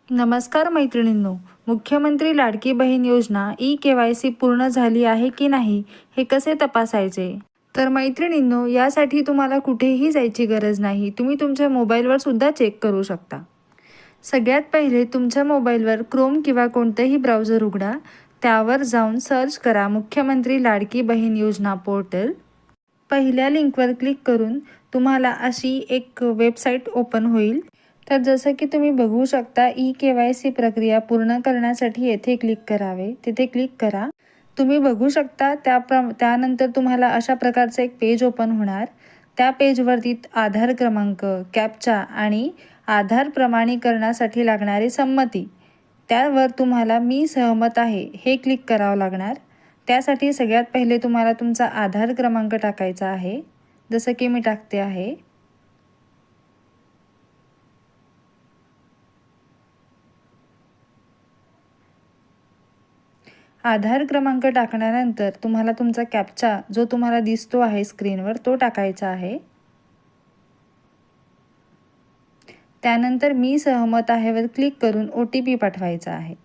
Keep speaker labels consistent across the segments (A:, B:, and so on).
A: नमस्कार मैत्रिणींनो, मुख्यमंत्री लाडकी बहीण योजना ई-KYC पूर्ण झाली आहे की नाही हे कसे तपासायचे? तर मैत्रिणींनो, यासाठी तुम्हाला कुठेही जायची गरज नाही. तुम्ही तुमच्या मोबाईलवर सुद्धा चेक करू शकता. सगळ्यात पहिले तुमच्या मोबाईलवर क्रोम किंवा कोणतेही ब्राउझर उघडा. त्यावर जाऊन सर्च करा मुख्यमंत्री लाडकी बहीण योजना पोर्टल. पहिल्या लिंकवर क्लिक करून तुम्हाला अशी एक वेबसाईट ओपन होईल. तर जसं की तुम्ही बघू शकता, ई-KYC प्रक्रिया पूर्ण करण्यासाठी येथे क्लिक करावे. तिथे क्लिक करा. तुम्ही बघू शकता त्यानंतर तुम्हाला अशा प्रकारचं एक पेज ओपन होणार. त्या पेजवरती आधार क्रमांक, कॅप्चा आणि आधार प्रमाणीकरणासाठी लागणारी संमती, त्यावर तुम्हाला मी सहमत आहे हे क्लिक करावं लागणार. त्यासाठी सगळ्यात पहिले तुम्हाला तुमचा आधार क्रमांक टाकायचा आहे. जसं की मी टाकते आहे. आधार क्रमांक टाकल्यानंतर तुम्हाला तुमचा कॅप्चा जो तुम्हाला दिसतो आहे स्क्रीनवर तो टाकायचा आहे. त्यानंतर मी सहमत आहे वर क्लिक करून OTP पाठवायचा आहे.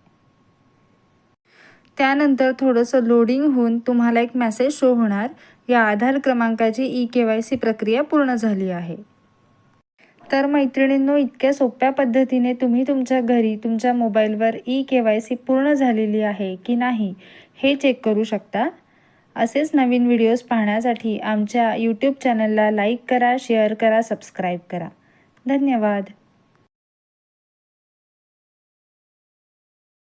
A: त्यानंतर थोडंसं लोडिंग होऊन तुम्हाला एक मेसेज शो होणार, या आधार क्रमांकाची ई-KYC प्रक्रिया पूर्ण झाली आहे. तर मैत्रिणींनो, इतक्या सोप्या पद्धतीने तुम्ही तुमच्या घरी तुमच्या मोबाईलवर ई-KYC पूर्ण झालेली आहे की नाही हे चेक करू शकता. असेच नवीन व्हिडिओज पाहण्यासाठी आमच्या YouTube चॅनलला लाईक करा, शेअर करा, सबस्क्राईब करा. धन्यवाद.